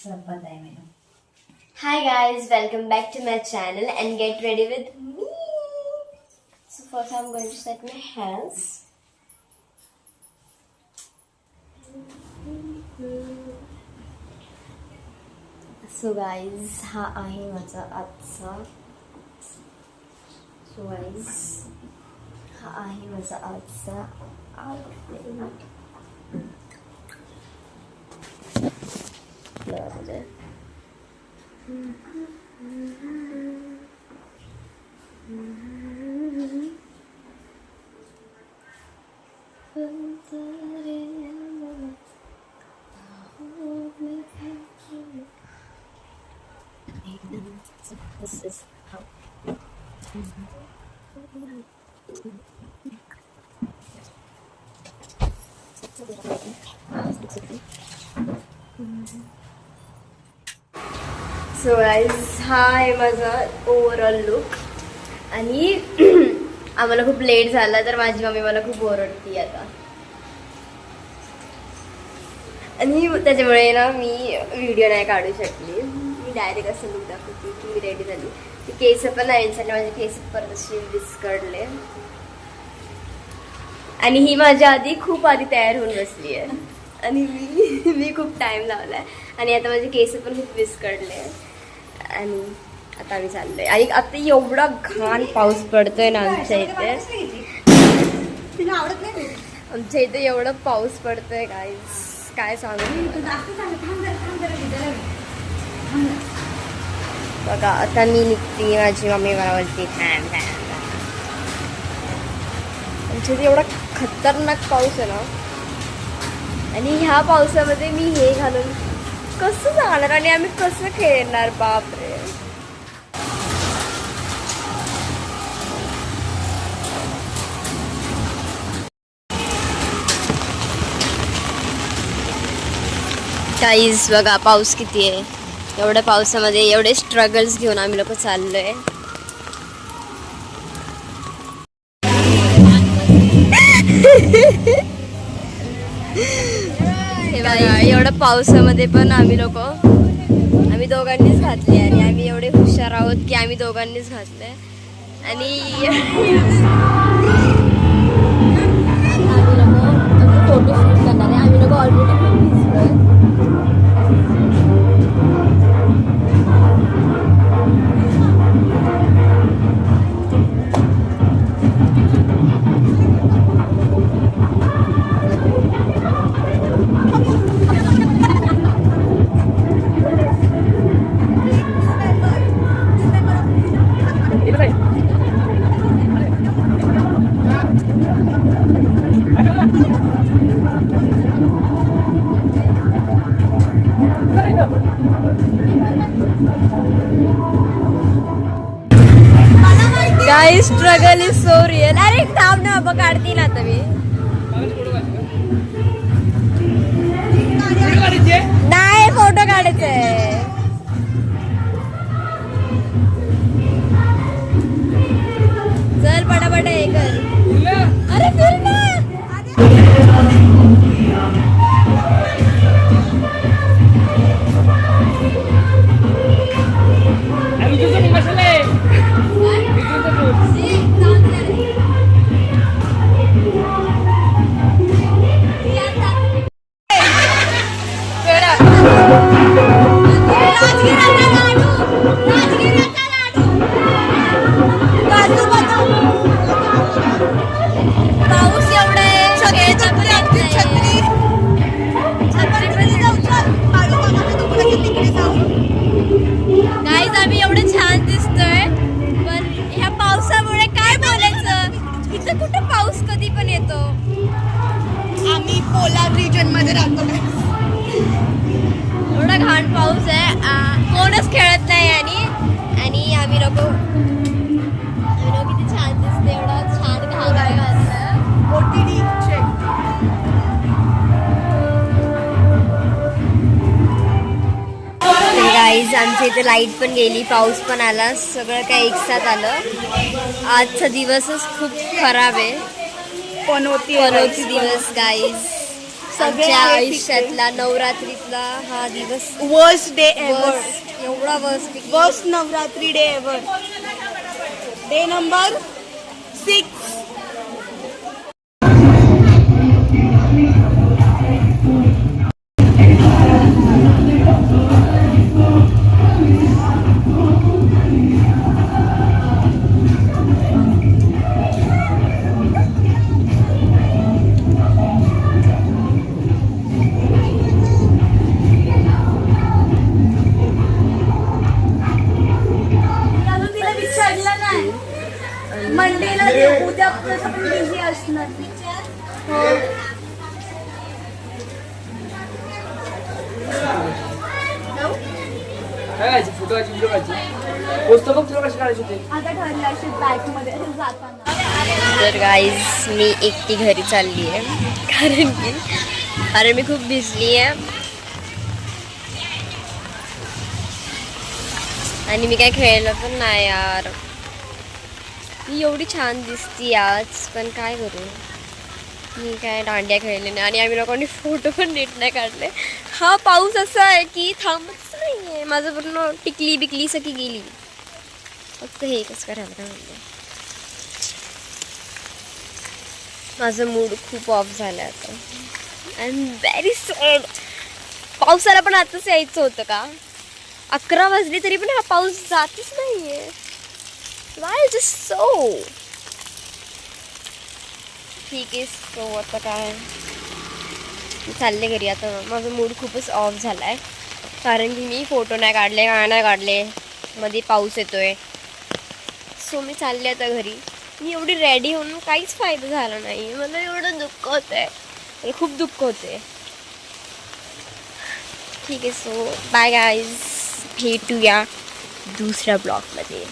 Hi guys, welcome back to my channel and get ready with me. So first I'm going to set my hands. So guys, हा आहे माझा आजचा. So guys, हा आहे माझा आजचा outfit. This is how. So guys हा आहे माझा ओव्हरऑल लुक. आणि आम्हाला खूप लेट झाला तर माझी मम्मी मला खूप ओरडती आता. आणि त्याच्यामुळे ना मी व्हिडिओ नाही काढू शकली. मी डायरेक्ट असं लुक दाखवते की मी रेडी झाली. ती केस पण नाही झाले, माझे केस परत असे विस्कडले. आणि ही माझ्या आधी खूप आधी तयार होऊन बसली आहे आणि मी खूप टाइम लावलाय. आणि आता माझे केस पण खूप विस्कडले. आणि आता आम्ही चाललोय. आणि आता एवढा घाण पाऊस पडतोय ना आमच्या इथे. आमच्या इथे एवढं पाऊस पडतोय काय सांगू. बघा आता मी निघते, माझी मम्मी मला बोलते थांब. आमच्या इथे एवढा खतरनाक पाऊस आहे ना. आणि ह्या पावसामध्ये मी हे घालून कसं जाणार आणि आम्ही कसं खेळणार बापरे. गाईज बघा पाऊस किती आहे. एवढ्या पावसामध्ये एवढे स्ट्रगल्स घेऊन आम्ही लोक चाललोय. एवढ्या पावसामध्ये पण आम्ही दोघांनीच घातले. आणि आम्ही एवढे हुशार आहोत की आम्ही दोघांनीच घातले. आणि आम्ही लोक फोटो शूट करणार आहे. आम्ही लोक ऑलरेडी खूप भिजलोय. Guys, struggle is so real. अरे थांब ना बाबा, काढते ना आता मी. नाही फोटो काढायचंय. चल पटापट हे कर. अरे फिर ना. एवढा घाण पाऊस आहे, कोणच खेळत नाही. आणि आम्ही लोक किती छान दिसते. एवढा छान घाण गाईज. आमच्या इथे लाईट पण गेली, पाऊस पण आला, सगळं काय एकसाथ आलं. आजचा दिवसच खूप खराब आहे. पनोती दिवस गाईज. सगळे आमच्या आहेत आयुष्यातला नवरात्रीतला हा दिवस वर्स्ट डे एव्हर. एवढा worst Navratri day ever. Day number 6. तिला विचारलं नाही मंडेला उद्या पण बिझी असणार. फोटो व्हिडिओ पोस्ट बघ तुला कशी काढायची होते. आता ठरलं अशी बॅग मध्ये जाताना. तर गाईज मी एकटी घरी चालली आहे कारण मी खूप भिजली आहे आणि मी काय खेळलं पण नाही यार. मी एवढी छान दिसती आज पण काय करू. मी काय दांड्या खेळले नाही आणि आम्ही लोकांनी फोटो पण नीट नाही काढले. हा पाऊस असा आहे की थांबच नाही आहे. माझं पूर्ण टिकली बिकली सगळी गेली. फक्त हे कसं करायला काय म्हणते. माझं मूड खूप ऑफ झालं आता. I am very sad. पावसाला पण आताच यायचं होतं का. 11 वाजली तरी पण हा पाऊस जातच नाहीये. Y just so. ठीक आहे सो आता काय चालले घरी. आता माझा मूड खूपच ऑफ झाला आहे कारण की मी फोटो नाही काढले काय नाही काढले. मध्ये पाऊस येतोय सो मी चालले आता घरी. मी एवढी रेडी होऊन काहीच फायदा झाला नाही. मला एवढं दुःख होत आहे. खूप दुःख होते. ठीक आहे सो बाय गाईज. भेटूया दुसऱ्या ब्लॉगमध्ये.